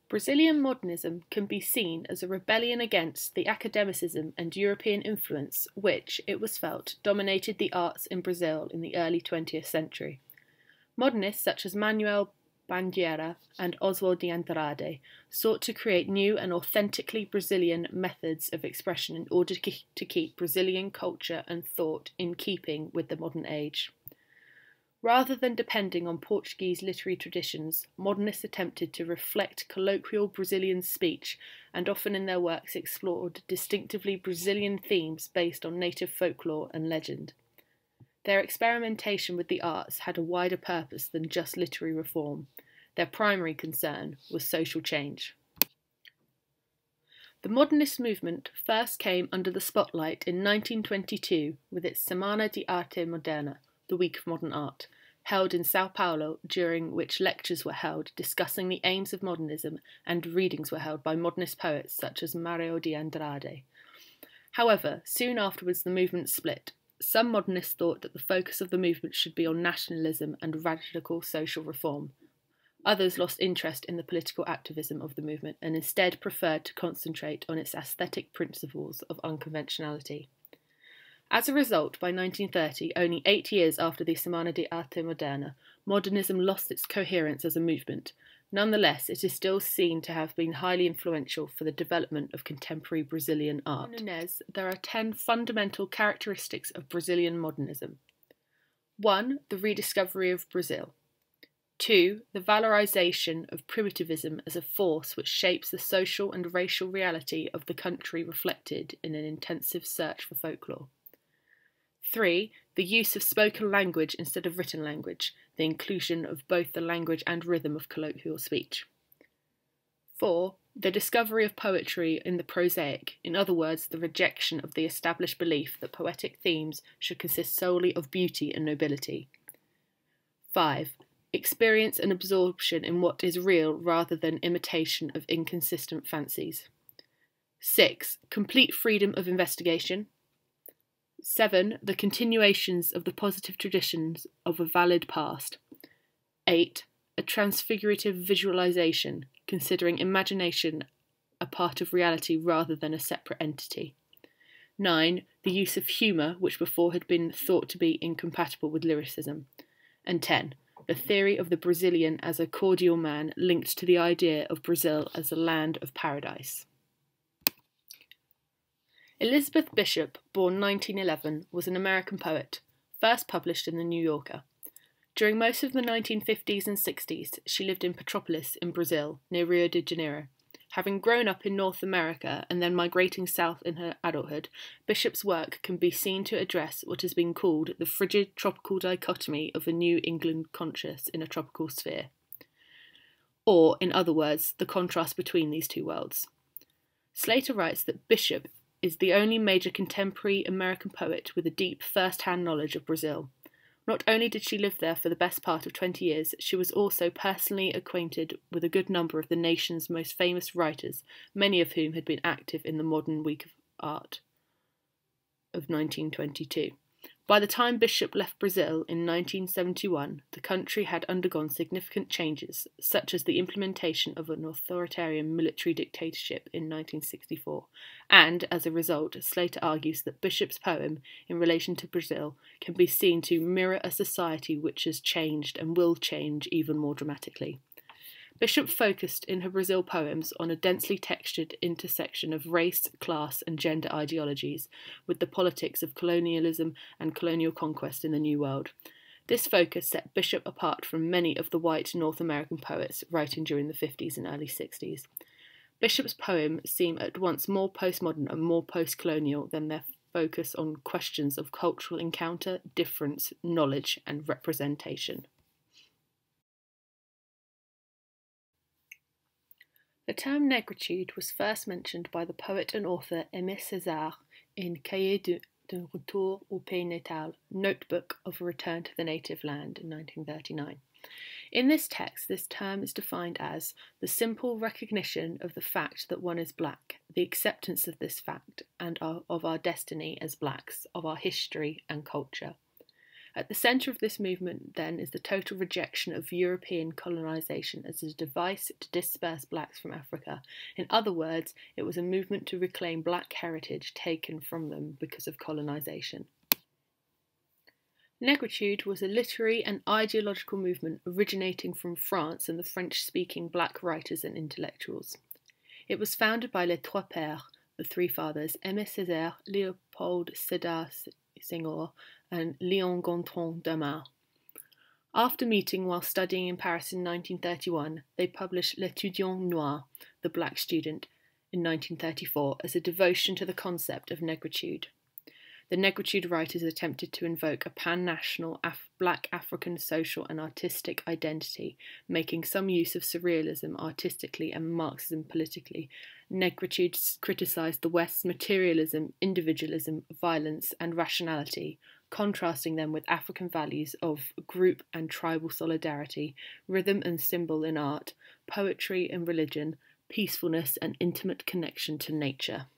Brazilian modernism can be seen as a rebellion against the academicism and European influence which, it was felt, dominated the arts in Brazil in the early 20th century. Modernists such as Manuel Bandeira and Oswald de Andrade sought to create new and authentically Brazilian methods of expression in order to keep Brazilian culture and thought in keeping with the modern age. Rather than depending on Portuguese literary traditions, modernists attempted to reflect colloquial Brazilian speech and often in their works explored distinctively Brazilian themes based on native folklore and legend. Their experimentation with the arts had a wider purpose than just literary reform. Their primary concern was social change. The modernist movement first came under the spotlight in 1922 with its Semana de Arte Moderna, the Week of Modern Art, held in Sao Paulo, during which lectures were held discussing the aims of modernism and readings were held by modernist poets such as Mário de Andrade. However, soon afterwards the movement split. Some modernists thought that the focus of the movement should be on nationalism and radical social reform. Others lost interest in the political activism of the movement and instead preferred to concentrate on its aesthetic principles of unconventionality. As a result, by 1930, only 8 years after the Semana de Arte Moderna, modernism lost its coherence as a movement. Nonetheless, it is still seen to have been highly influential for the development of contemporary Brazilian art. For Nunes, there are 10 fundamental characteristics of Brazilian modernism. 1. The rediscovery of Brazil. 2. The valorization of primitivism as a force which shapes the social and racial reality of the country reflected in an intensive search for folklore. 3. The use of spoken language instead of written language, the inclusion of both the language and rhythm of colloquial speech. 4. The discovery of poetry in the prosaic, in other words, the rejection of the established belief that poetic themes should consist solely of beauty and nobility. 5. Experience and absorption in what is real rather than imitation of inconsistent fancies. 6. Complete freedom of investigation. 7. The continuations of the positive traditions of a valid past. 8. A transfigurative visualization, considering imagination a part of reality rather than a separate entity. 9. The use of humour, which before had been thought to be incompatible with lyricism. And 10. The theory of the Brazilian as a cordial man linked to the idea of Brazil as a land of paradise. Elizabeth Bishop, born 1911, was an American poet, first published in The New Yorker. During most of the 1950s and 60s, she lived in Petrópolis in Brazil, near Rio de Janeiro. Having grown up in North America and then migrating south in her adulthood, Bishop's work can be seen to address what has been called the frigid tropical dichotomy of a New England conscious in a tropical sphere. Or, in other words, the contrast between these two worlds. Slater writes that Bishop is the only major contemporary American poet with a deep first-hand knowledge of Brazil. Not only did she live there for the best part of 20 years, she was also personally acquainted with a good number of the nation's most famous writers, many of whom had been active in the Modern Week of Art of 1922. By the time Bishop left Brazil in 1971, the country had undergone significant changes, such as the implementation of an authoritarian military dictatorship in 1964, and, as a result, Slater argues that Bishop's poem, in relation to Brazil, can be seen to mirror a society which has changed and will change even more dramatically. Bishop focused in her Brazil poems on a densely textured intersection of race, class and gender ideologies with the politics of colonialism and colonial conquest in the New World. This focus set Bishop apart from many of the white North American poets writing during the 50s and early 60s. Bishop's poems seem at once more postmodern and more post-colonial than their focus on questions of cultural encounter, difference, knowledge and representation. The term negritude was first mentioned by the poet and author Aimé Césaire in Cahiers d'un retour au pays natal, Notebook of a Return to the Native Land in 1939. In this text, this term is defined as the simple recognition of the fact that one is black, the acceptance of this fact and of our destiny as blacks, of our history and culture. At the centre of this movement, then, is the total rejection of European colonisation as a device to disperse blacks from Africa. In other words, it was a movement to reclaim black heritage taken from them because of colonisation. Negritude was a literary and ideological movement originating from France and the French-speaking black writers and intellectuals. It was founded by les trois pères, the three fathers, Aimé Césaire, Léopold Sédar Senghor, and Léon Gontran d'Aumar. After meeting while studying in Paris in 1931, they published L'étudiant noir, the black student, in 1934 as a devotion to the concept of negritude. The Negritude writers attempted to invoke a pan-national black African social and artistic identity, making some use of surrealism artistically and Marxism politically. Negritude criticised the West's materialism, individualism, violence and rationality, contrasting them with African values of group and tribal solidarity, rhythm and symbol in art, poetry and religion, peacefulness and intimate connection to nature.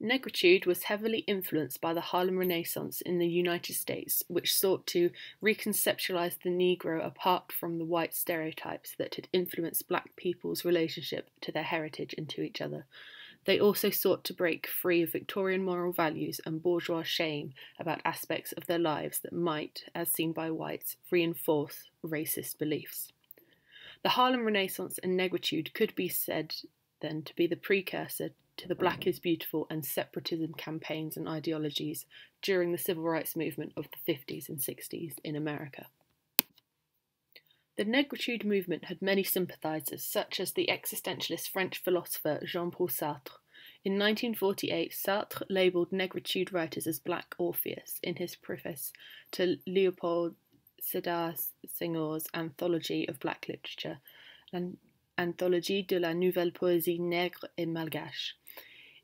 Negritude was heavily influenced by the Harlem Renaissance in the United States, which sought to reconceptualize the Negro apart from the white stereotypes that had influenced black people's relationship to their heritage and to each other. They also sought to break free of Victorian moral values and bourgeois shame about aspects of their lives that might, as seen by whites, reinforce racist beliefs. The Harlem Renaissance and Negritude could be said, then, to be the precursor to the Black is Beautiful and separatism campaigns and ideologies during the civil rights movement of the 50s and 60s in America. The Negritude movement had many sympathisers, such as the existentialist French philosopher Jean-Paul Sartre. In 1948, Sartre labelled Negritude writers as Black Orpheus in his preface to Léopold Sédar Senghor's anthology of black literature, Anthologie de la Nouvelle Poésie Nègre et Malgache.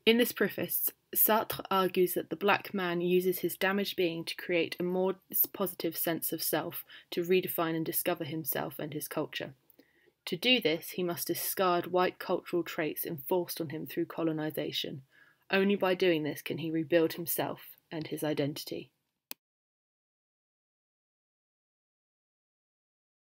In this preface, Sartre argues that the black man uses his damaged being to create a more positive sense of self, to redefine and discover himself and his culture. To do this, he must discard white cultural traits enforced on him through colonisation. Only by doing this can he rebuild himself and his identity.